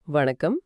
வணக்கம்.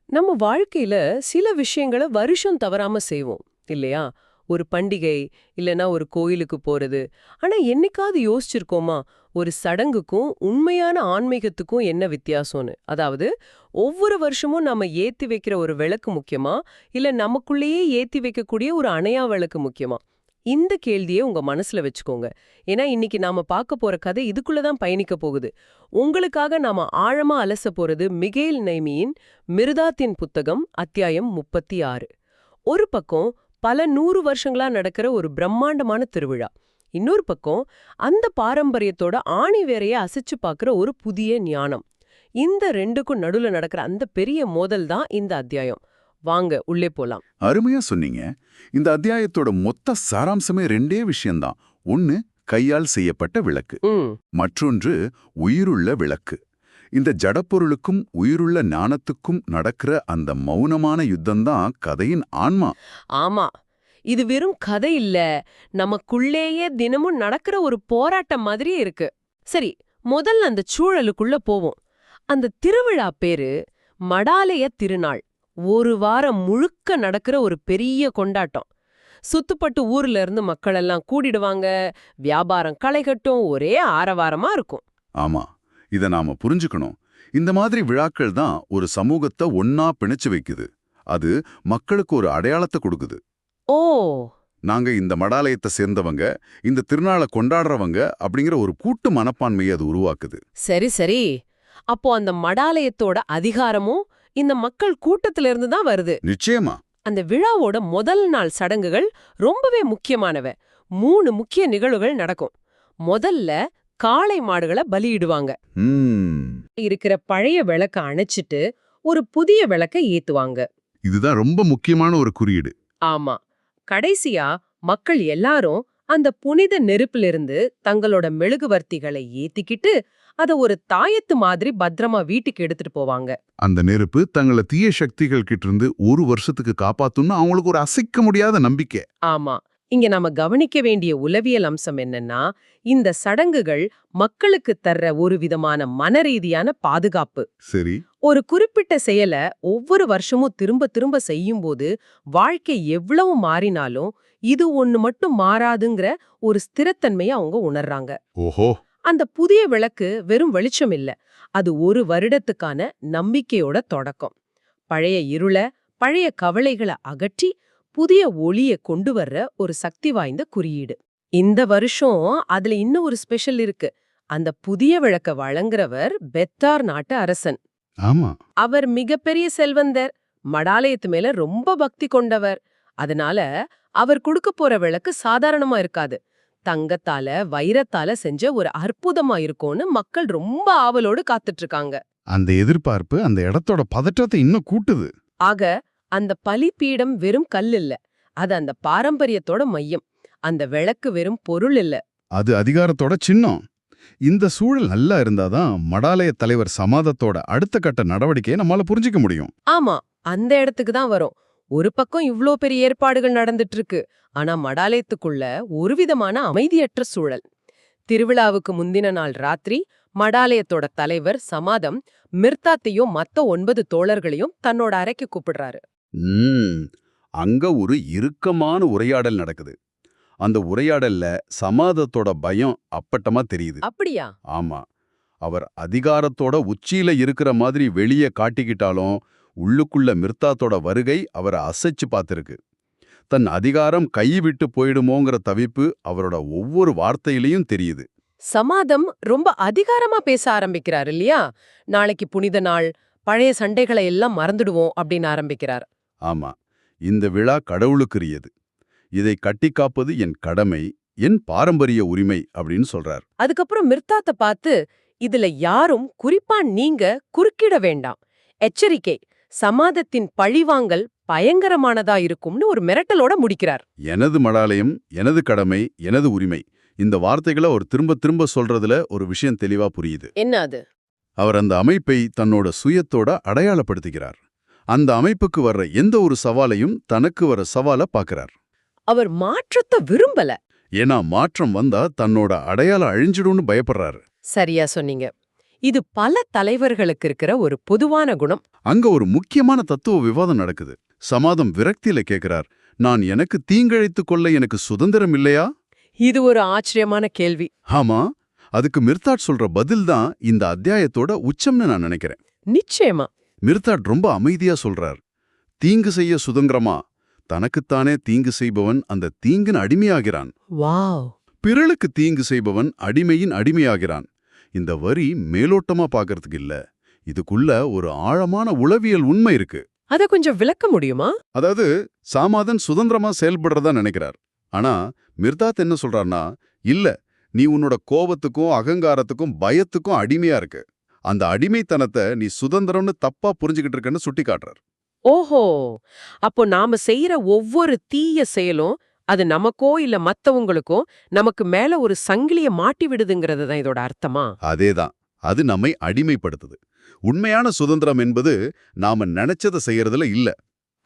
நம்ம வாழ்க்கையில சில விஷயங்கள வருஷம் தவறாம செய்வோம் இல்லையா? ஒரு பண்டிகை, இல்லனா ஒரு கோயிலுக்கு போறது. ஆனா என்னைக்காவது யோசிச்சிருக்கோமா? ஒரு சடங்குக்கும் உண்மையான ஆன்மீகத்துக்கும் என்ன வித்தியாசம்னு? அதாவது ஒவ்வொரு வருஷமும் நாம ஏத்தி வைக்கிற ஒரு விளக்கு முக்கியமா? இல்ல நமக்குள்ளேயே ஏத்தி வைக்கக்கூடிய ஒரு அணையா விளக்கு முக்கியமா? இந்த கேள்வியை உங்க மனசுல வச்சுக்கோங்க. ஏன்னா இன்னைக்கு நாம பார்க்க போற கதை இதுக்குள்ள தான் பயணிக்க போகுது. உங்களுக்காக நாம ஆழமா அலச போறது மிகேல் நைமியின் மிர்தாத்தின் புத்தகம் அத்தியாயம் 36. ஒரு பக்கம் பல 100 வருஷங்களா நடக்கிற ஒரு பிரம்மாண்டமான திருவிழா. இன்னொரு பக்கம் அந்த பாரம்பரியத்தோட ஆணி வேரைய அசைச்சு பார்க்கிற ஒரு புதிய ஞானம். இந்த ரெண்டுக்கும் நடுவுல நடக்கிற அந்த பெரிய மோதல் தான் இந்த அத்தியாயம். வாங்க உள்ளே போலாம். அருமையா சொன்னீங்க. இந்த அத்தியாயத்தோட மொத்த சாராம்சமே ரெண்டே விஷயம்தான். ஒன்னு கையால் செய்யப்பட்ட விளக்கு, ம் மற்றொன்று உயிருள்ள விளக்கு. இந்த ஜடப்பொருளுக்கும் உயிருள்ள ஞானத்துக்கும் நடக்கிற அந்த மௌனமான யுத்தம்தான் கதையின் ஆன்மா. ஆமா. இது வெறும் கதை இல்ல. நமக்குள்ளேயே தினமும் நடக்கிற ஒரு போராட்டம் மாதிரியே இருக்கு. சரி, முதல்ல அந்த சூழலுக்குள்ள போவோம். அந்த திருவிழா பேரு மடாலய திருநாள். ஒரு வாரம் முழுக்க நடக்கிற ஒரு பெரிய கொண்டாட்டம். சுத்துப்பட்டு ஊர்ல இருந்து மக்கள் எல்லாம் கூடிடுவாங்க. வியாபாரம் களைகட்டும். ஒரே ஆரவாரமா இருக்கும். ஆமா, இத நாம புரிஞ்சுக்கணும். இந்த மாதிரி விழாக்கள் தான் ஒரு சமூகத்தை ஒன்னா பிணைச்சு வைக்குது. அது மக்களுக்கு ஒரு அடையாளத்தை கொடுக்குது. ஓ! நாங்க இந்த மடாலயத்தை சேர்ந்தவங்க, இந்த திருநாளை கொண்டாடுறவங்க அப்படிங்கிற ஒரு கூட்டு மனப்பான்மையை அது உருவாக்குது. சரி சரி. அப்போ அந்த மடாலயத்தோட அதிகாரமும் இந்த மக்கள் கூட்டத்திலிருந்து இருந்து தான் வருது. நிச்சயமா. அந்த விழாவோட முதல் நாள் சடங்குகள் ரொம்பவே முக்கியமானவ. 3 முக்கிய நிகழ்வுகள் நடக்கும். முதல்ல காளை மாடுகளை பலியிடுவாங்க. இருக்கிற பழைய விளக்க அணைச்சிட்டு ஒரு புதிய விளக்க ஏத்துவாங்க. இதுதான் ரொம்ப முக்கியமான ஒரு குறியீடு. ஆமா. கடைசியா மக்கள் எல்லாரும் அந்த புனித நெருப்பிலிருந்து தங்களோட மெழுகுவர்த்திகளை ஏத்திக்கிட்டு அத ஒரு தாயத்து மாதிரி பத்திரமா வீட்டுக்கு எடுத்துட்டு போவாங்க. அந்த நெருப்பு தங்களை தீய சக்திகள் கிட்ட இருந்து ஒரு வருஷத்துக்கு காப்பாத்தும்னு அவங்களுக்கு ஒரு அசைக்க முடியாத நம்பிக்கை. ஆமா. இங்க நாம கவனிக்க வேண்டிய உளவியல் அம்சம் என்னன்னா, இந்த சடங்குகள் மக்களுக்கு தர்ற ஒரு விதமான மனரீதியான பாதுகாப்பு. சரி. ஒரு குறிப்பிட்ட செயல ஒவ்வொரு வருஷமும் திரும்ப திரும்ப செய்யும்போது வாழ்க்கை எவ்வளவு மாறினாலும் இது ஒண்ணு மட்டும் மாறாதுங்கிற ஒரு ஸ்திரத்தன்மையை அவங்க உணர்றாங்க. ஓஹோ. அந்த புதிய விளக்கு வெறும் வெளிச்சம் இல்ல. அது ஒரு வருடத்துக்கான நம்பிக்கையோட தொடக்கம். பழைய இருள, பழைய கவலைகளை அகற்றி புதிய ஒளிய கொண்டு வர்ற ஒரு சக்தி வாய்ந்த குறியீடு. இந்த வருஷம் அதுல இன்னும் ஒரு ஸ்பெஷல் இருக்கு. அந்த புதிய விளக்க வழங்குறவர் பெத்தார் நாட்டு அரசன். ஆமா. அவர் மிகப்பெரிய செல்வந்தர். மடாலயத்து மேல ரொம்ப பக்தி கொண்டவர். அதனால அவர் கொடுக்க போற விளக்கு சாதாரணமா இருக்காது. தங்கத்தால வைரத்தால செஞ்ச ஒரு அற்புதமா இருக்கும்னு மக்கள் ரொம்ப ஆவலோடு காத்துட்டு இருக்காங்க. அந்த எதிர்பார்ப்பு அந்த இடத்தோட பதற்றத்தை இன்னும் கூட்டுது. ஆக அந்த பலிபீடம் வெறும் கல் இல்ல. அது அந்த பாரம்பரியத்தோட மையம். அந்த விளக்கு வெறும் பொருள் இல்ல. அது அதிகாரத்தோட சின்னம். இந்த சூழல் நல்லா இருந்தாதான் மடாலய தலைவர் சமாதத்தோட அடுத்த கட்ட நடவடிக்கையை நம்மால புரிஞ்சிக்க முடியும். ஆமா, அந்த இடத்துக்கு தான் வரும். ஒரு பக்கம் இவ்ளோ பெரிய ஏற்பாடுகள் நடந்துட்டு இருக்கு. ஆனா மடாலயத்துக்குள்ள ஒரு விதமான அமைதியற்ற சூழல். திருவிழாவுக்கு முந்தின நாள் ராத்திரி மடாலயத்தோட தலைவர் சமாதம் மிர்தாத்தையும் மத்த 9 தோழர்களையும் தன்னோட அறைக்கு கூப்பிடுறாரு. அங்க ஒரு இறுக்கமான உரையாடல் நடக்குது. அந்த உரையாடல்ல சமாதத்தோட பயம் அப்பட்டமா தெரியுது. அப்படியா? ஆமா. அவர் அதிகாரத்தோட உச்சியில இருக்கிற மாதிரி வெளியே காட்டிக்கிட்டாலும் உள்ளுக்குள்ள மிர்தாத்தோட வருகை அவரை அசைச்சு பார்த்திருக்கு. தன் அதிகாரம் கைவிட்டு போயிடுமோங்கிற தவிப்பு அவரோட ஒவ்வொரு வார்த்தையிலையும் தெரியுது. சமாதம் ரொம்ப அதிகாரமா பேச ஆரம்பிக்கிறார் இல்லையா? நாளைக்கு புனித நாள், பழைய சண்டைகளை எல்லாம் மறந்துடுவோம் அப்படின்னு ஆரம்பிக்கிறார். ஆமா. இந்த விழா கடவுளுக்குரியது. இதை கட்டி காப்பது என் கடமை, என் பாரம்பரிய உரிமை அப்படின்னு சொல்றார். அதுக்கப்புறம் மிர்தாத்த பார்த்து இதுல யாரும், குறிப்பா நீங்க குறுக்கிட வேண்டாம். எச்சரிக்கை, சமாதத்தின் பழிவாங்கல் பயங்கரமானதா இருக்கும்னு ஒரு மிரட்டலோட முடிக்கிறார். எனது மடாலயம், எனது கடமை, எனது உரிமை. இந்த வார்த்தைகளை ஒரு திரும்ப திரும்ப சொல்றதுல ஒரு விஷயம் தெளிவா புரியுது. என்ன அது? அவர் அந்த அமைப்பை தன்னோட சுயத்தோட அடையாளப்படுத்துகிறார். அந்த அமைப்புக்கு வர்ற எந்த ஒரு சவாலையும் தனக்கு வர சவால பாக்குறார். அவர் மாற்றத்தை விரும்பல. ஏன்னா மாற்றம் வந்தா தன்னோட அடையாளம் அழிஞ்சிடும்னு பயப்படுறாரு. சரியா சொன்னீங்க. இது பல தலைவர்களுக்கு இருக்கிற ஒரு பொதுவான குணம். அங்க ஒரு முக்கியமான தத்துவ விவாதம் நடக்குது. சமாதம் விரக்தியில கேக்குறார், நான் எனக்கு தீங்கிழைத்துக் கொள்ள எனக்கு சுதந்திரம் இல்லையா? இது ஒரு ஆச்சரியமான கேள்வி. ஆமா, அதுக்கு மிர்தாட் சொல்ற பதில் தான் இந்த அத்தியாயத்தோட உச்சம்னு நான் நினைக்கிறேன். நிச்சயமா. மிர்தாட் ரொம்ப அமைதியா சொல்றார், தீங்கு செய்ய சுதந்திரமா? தனக்குத்தானே தீங்கு செய்பவன் அந்த தீங்கின் அடிமையாகிறான். வாவ். பிறளுக்கு தீங்கு செய்பவன் அடிமையின் அடிமையாகிறான். இந்த வரி மேலோட்டமா பார்க்கறதுக்கு இல்ல, இதுக்குள்ள ஒரு ஆழமான உளவியல் உண்மை இருக்கு. அத கொஞ்சம் விளக்க முடியுமா? அதாவது சாமாதன் சுதந்திரமா செயல்படுறதா நினைக்கிறார். ஆனா மிர்தாத் என்ன சொல்றார்னா, இல்ல, நீ உன்னோட கோபத்துக்கும் அகங்காரத்துக்கும் பயத்துக்கும் அடிமையா இருக்கு. அந்த அடிமைத்தனத்தை நீ சுதந்திரம்னு தப்பா புரிஞ்சுக்கிட்டு இருக்கன்னு சுட்டி காட்டுறார். ஓஹோ, அப்போ நாம செய்யற ஒவ்வொரு தீய செயலும் அது நமக்கோ இல்ல மத்தவங்களுக்கோ நமக்கு மேல ஒரு சங்கிலிய மாட்டி விடுதுங்கிறது தான் இதோட அர்த்தமா? அதேதான், அது நம்மை அடிமைப்படுத்துது. உண்மையான சுதந்திரம் என்பது நாம நினைச்சதை செய்யறதுல இல்ல.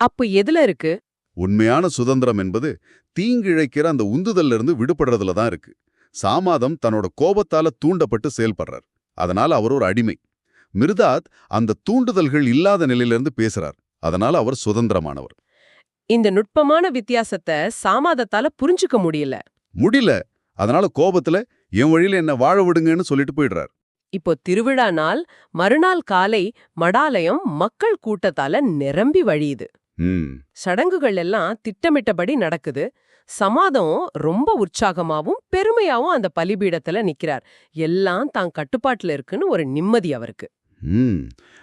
அப்ப எதுல இருக்கு? உண்மையான சுதந்திரம் என்பது தீங்கிழைக்கிற அந்த உந்துதல்ல இருந்து விடுபடுறதுல தான் இருக்கு. சாமாதம் தன்னோட கோபத்தால தூண்டப்பட்டு செயல்படுறார். அதனால அவர் ஒரு அடிமை. மிர்தாத் அந்த தூண்டுதல்கள் இல்லாத நிலையிலிருந்து பேசுறார். அதனால அவர் சுதந்திரமானவர். இந்த நுட்பமான வித்தியாசத்தை சாமாதத்தால புரிஞ்சுக்க முடியல. அதனால கோபத்துல என் வழியில என்ன வாழ விடுங்கன்னு சொல்லிட்டு போயிடுறார். இப்போ திருவிழா நாள் மறுநாள் காலை மடாலயம் மக்கள் கூட்டத்தால நிரம்பி வழியுது. சடங்குகள் எல்லாம் திட்டமிட்டபடி நடக்குது. சமாதம் ரொம்ப உற்சாகமாவும் பெருமையாவும் அந்த பலிபீடத்துல நிக்கிறார். எல்லாம் தான் கட்டுப்பாட்டுல இருக்குன்னு ஒரு நிம்மதி அவருக்கு.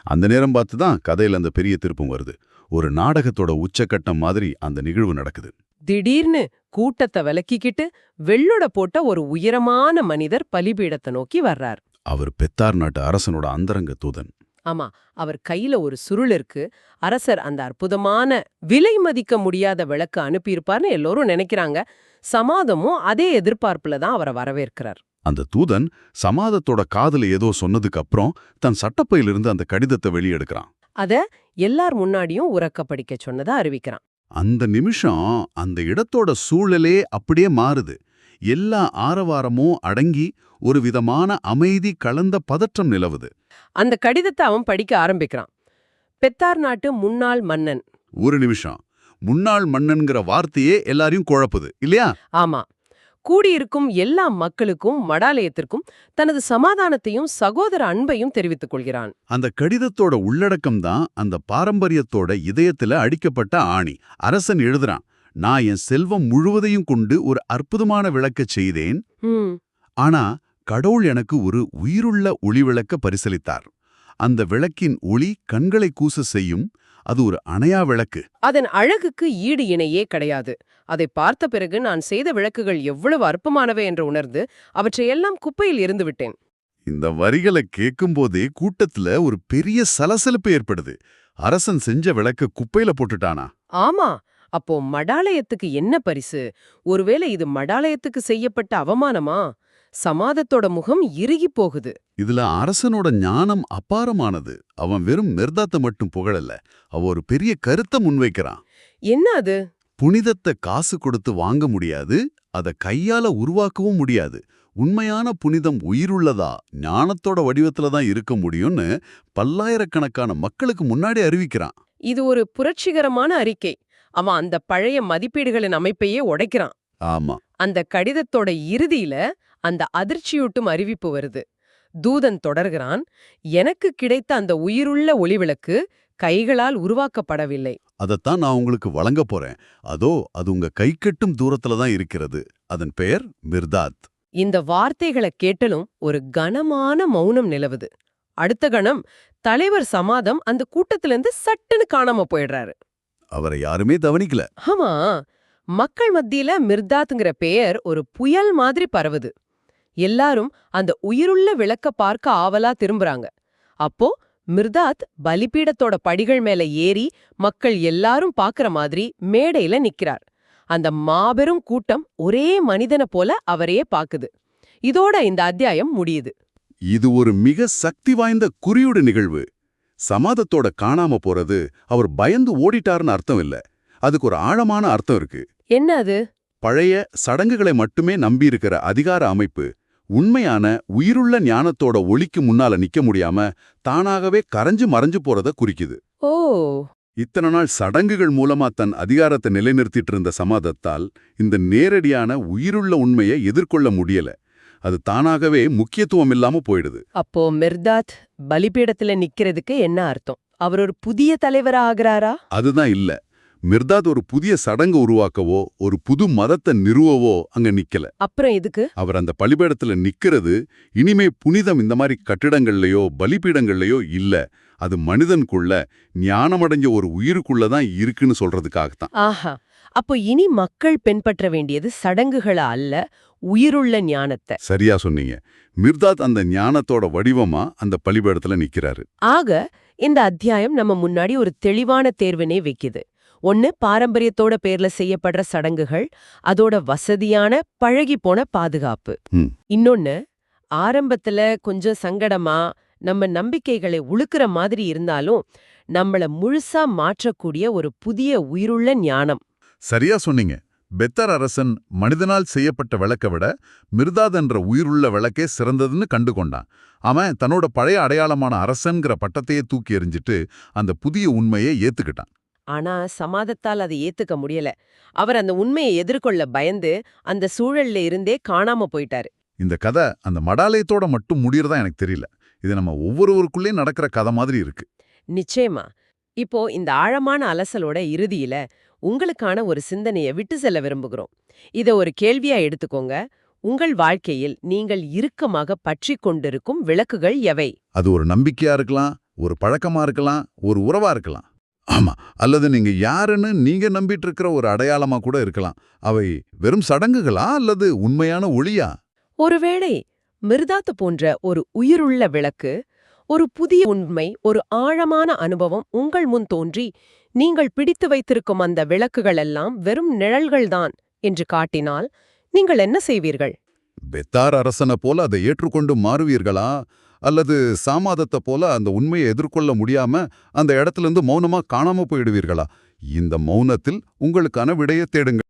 அந்த நேரம் பார்த்து தான் கதையில அந்த பெரிய திருப்பம் வருது. ஒரு நாடகத்தோட உச்சக்கட்டம் மாதிரி அந்த நிகழ்வு நடக்குது. திடீர்னு கூட்டத்தை விலக்கிக்கிட்டு வெள்ளுட போட்ட ஒரு உயரமான மனிதர் பலிபீடத்தை நோக்கி வர்றார். அவர் பெத்தார் நாட்டு அரசனோட அந்தரங்க தூதன். ஆமா, அவர் கையில ஒரு சுருள் இருக்கு. அரசர் அந்த அற்புதமான விலை மதிக்க முடியாத விளக்கு அனுப்பியிருப்பார்னு எல்லோரும் நினைக்கிறாங்க. சமாதமும் அதே எதிர்பார்ப்புல தான் அவரை வரவேற்கிறார். அந்த தூதன் சமாதத்தோட காதுல ஏதோ சொன்னதுக்கு அப்புறம் தன் சட்டப்பையிலிருந்து அந்த கடிதத்தை வெளியெடுக்கிறான். அத எல்லார் முன்னாடியும் உரக்க படிக்க சொன்னதா அறிவிக்கிறான். அந்த நிமிஷம் அந்த இடத்தோட சூழலே அப்படியே மாறுது. எல்லா ஆரவாரமும் அடங்கி ஒரு விதமான அமைதி கலந்த பதற்றம் நிலவுது. அந்த கடிதத்தை அவன் படிக்க ஆரம்பிக்கிறான். பெத்தார் நாட்டு முன்னாள் மன்னன். ஒரு நிமிஷம், முன்னாள் மன்னன்கிற வார்த்தையே எல்லாரையும் குழப்புது இல்லையா? ஆமா. கூடியிருக்கும் எல்லா மக்களுக்கும் மடாலயத்திற்கும் தனது சமாதானத்தையும் சகோதர அன்பையும் தெரிவித்துக் கொள்கிறான். அந்த கடிதத்தோட உள்ளடக்கம் தான் அந்த பாரம்பரியத்தோட இதயத்துல அடிக்கப்பட்ட ஆணி. அரசன் எழுதுறான், நான் என் செல்வம் முழுவதையும் கொண்டு ஒரு அற்புதமான விளக்கச் செய்தேன். ஆனா கடவுள் எனக்கு ஒரு உயிருள்ள ஒளிவிளக்க பரிசளித்தார். அந்த விளக்கின் ஒளி கண்களை கூச செய்யும். அது ஒரு அணையா விளக்கு. அதன் அழகுக்கு ஈடு இணையே கிடையாது. அதை பார்த்த பிறகு நான் செய்த விளக்குகள் எவ்வளவு அற்பமானவை என்று உணர்ந்து அவற்றையெல்லாம் குப்பையில் எறிந்து விட்டேன். இந்த வரிகளை கேட்கும்போதே கூட்டத்துல ஒரு பெரிய சலசலப்பு ஏற்படுது. அரசன் செஞ்ச விளக்க குப்பையில போட்டுட்டானா? ஆமா. அப்போ மடாலயத்துக்கு என்ன பரிசு? ஒருவேளை இது மடாலயத்துக்கு செய்யப்பட்ட அவமானமா? சமாதத்தோட முகம் இறுகி போகுது. இதுல அரசனோட ஞானம் அபாரமானது. அவன் வெறும் மிர்தாத்தை மட்டும் புகழல, அவ ஒரு பெரிய கருத்தை முன்வைக்கிறான். என்ன அது? புனிதத்தை காசு கொடுத்து வாங்க முடியாது, அத கையால உருவாக்கவும் முடியாது. உண்மையான புனிதம் உயிருள்ளதா ஞானத்தோட வடிவத்துல தான் இருக்க முடியும்னு பல்லாயிரக்கணக்கான மக்களுக்கு முன்னாடி அறிவிக்கிறான். இது ஒரு புரட்சிகரமான அறிக்கை. அவன் அந்த பழைய மதிப்பீடுகளின் அமைப்பையே உடைக்கிறான். ஆமா. அந்த கடிதத்தோட இறுதியில அந்த அதிர்ச்சியூட்டும் அறிவிப்பு வருது. தூதன் தொடர்கிறான், எனக்கு கிடைத்த அந்த உயிருள்ள ஒளிவிளக்கு கைகளால் உருவாக்கப்படவில்லை. அதத்தான் நான் உங்களுக்கு வழங்க போறேன். அதோ அது உங்க கைக்கெட்டும் தூரத்துல தான் இருக்கிறது. அதன் பெயர் மிர்தாத். இந்த வார்த்தைகளை கேட்டலும் ஒரு கனமான மௌனம் நிலவுது. அடுத்த கணம் தலைவர் சமாதம் அந்த கூட்டத்திலிருந்து சட்டுன்னு காணாம போயிடுறாரு. அவரை யாருமே கவனிக்கல. ஆமா, மக்கள் மத்தியில மிர்தாத்ங்கிற பெயர் ஒரு புயல் மாதிரி பரவுது. எல்லாரும் அந்த உயிருள்ள விளக்க பார்க்க ஆவலா திரும்புறாங்க. அப்போ மிர்தாத் பலிபீடத்தோட படிகள் மேல ஏறி மக்கள் எல்லாரும் பாக்குற மாதிரி மேடையில நிக்கிறார். அந்த மாபெரும் கூட்டம் ஒரே மனிதனை போல அவரையே பாக்குது. இதோட இந்த அத்தியாயம் முடியுது. இது ஒரு மிக சக்தி வாய்ந்த குறியீடு நிகழ்வு. சமாதத்தோட காணாம போறது அவர் பயந்து ஓடிட்டாருன்னு அர்த்தம் இல்ல. அதுக்கு ஒரு ஆழமான அர்த்தம் இருக்கு. என்ன அது? பழைய சடங்குகளை மட்டுமே நம்பியிருக்கிற அதிகார அமைப்பு உண்மையான உயிருள்ள ஞானத்தோட ஒளிக்கு முன்னால நிக்க முடியாம தானாகவே கரைஞ்சு மறைஞ்சு போறத குறிக்குது. ஓ. இத்தனை நாள் சடங்குகள் மூலமா தன் அதிகாரத்தை நிலைநிறுத்திட்டு இருந்த சமாதத்தால் இந்த நேரடியான உயிருள்ள உண்மையை எதிர்கொள்ள முடியல. அது தானாகவே முக்கியத்துவம் இல்லாம போயிடுது. அப்போ மிர்தாத் பலிபீடத்துல நிக்கிறதுக்கு என்ன அர்த்தம்? அவர் ஒரு புதிய தலைவரா ஆகிறாரா? அதுதான் இல்ல. மிர்தாத் ஒரு புதிய சடங்கு உருவாக்கவோ ஒரு புது மதத்தை நிறுவவோ அங்க நிக்கல. அப்புறம் எதுக்கு? அவர் அந்த பலிபீடத்துல நிக்கிறது இனிமே புனிதம் இந்த மாதிரி கட்டிடங்கள்லயோ பலிபீடங்கள்லயோ இல்ல, அது மனிதனுக்குள்ள ஞானமடைஞ்ச ஒரு உயிருக்குள்ளதான் இருக்குன்னு சொல்றதுக்காகத்தான். ஆஹா. அப்போ இனி மக்கள் பின்பற்ற வேண்டியது சடங்குகள அல்ல, உயிருள்ள ஞானத்தை. சரியா சொன்னீங்க. மிர்தாத் அந்த ஞானத்தோட வடிவமா அந்த பலிபீடத்துல நிக்கிறாரு. ஆக இந்த அத்தியாயம் நம்ம முன்னாடி ஒரு தெளிவான தேர்வினை வைக்குது. ஒன்னு, பாரம்பரியத்தோட பேர்ல செய்யப்படுற சடங்குகள், அதோட வசதியான பழகிப்போன பாதுகாப்பு. இன்னொன்னு, ஆரம்பத்துல கொஞ்சம் சங்கடமா நம்ம நம்பிக்கைகளை உழுக்கிற மாதிரி இருந்தாலும் நம்மள முழுசா மாற்றக்கூடிய ஒரு புதிய உயிருள்ள ஞானம். சரியா சொன்னீங்க. பெத்தர் அரசன் மனிதனால் செய்யப்பட்ட விளக்க விட மிர்தாத் என்ற உயிருள்ள விளக்கே சிறந்ததுன்னு கண்டு கொண்டான். அவன் தன்னோட பழைய அடையாளமான அரசன்கிற பட்டத்தையே தூக்கி எறிஞ்சிட்டு அந்த புதிய உண்மையை ஏத்துக்கிட்டான். ஆனா சமாதத்தால் அதை ஏத்துக்க முடியல. அவர் அந்த உண்மையை எதிர்கொள்ள பயந்து அந்த சூழல்ல இருந்தே காணாம போயிட்டாரு. இந்த கதை அந்த மடாலயத்தோட மட்டும் முடியறதா எனக்கு தெரியல. இது நம்ம ஒவ்வொருவருக்குள்ளேயும் நடக்கிற கதை மாதிரி இருக்கு. நிச்சயமா. இப்போ இந்த ஆழமான அலசலோட இறுதியில உங்களுக்கான ஒரு சிந்தனையை விட்டு செல்ல விரும்புகிறோம். இத ஒரு கேள்வியா எடுத்துக்கோங்க. உங்கள் வாழ்க்கையில் நீங்கள் இறுக்கமாக பற்றிக் கொண்டிருக்கும் விளக்குகள் எவை? அது ஒரு நம்பிக்கையா இருக்கலாம், ஒரு பழக்கமா இருக்கலாம், ஒரு உறவா இருக்கலாம். ஆமா, அல்லது நீங்க யாருன்னு நீங்க நம்பிட்டு இருக்கிற ஒரு அடையாளமா கூட இருக்கலாம். அவை வெறும் சடங்குகளா அல்லது உண்மையான ஒளியா? ஒருவேளை மிர்தாத்து போன்ற ஒரு உயிருள்ள விளக்கு, ஒரு புதிய உண்மை, ஒரு ஆழமான அனுபவம் உங்கள் முன் தோன்றி நீங்கள் பிடித்து வைத்திருக்கும் அந்த விளக்குகளெல்லாம் வெறும் நிழல்கள்தான் என்று காட்டினால் நீங்கள் என்ன செய்வீர்கள்? பெத்தார் அரசனை போல அதை ஏற்றுக்கொண்டு மாறுவீர்களா? அல்லது சாமாதத்தை போல அந்த உண்மையை எதிர்கொள்ள முடியாம அந்த இடத்துல இருந்து மௌனமா காணாம போயிடுவீர்களா? இந்த மௌனத்தில் உங்களுக்கான விடையை தேடுங்க.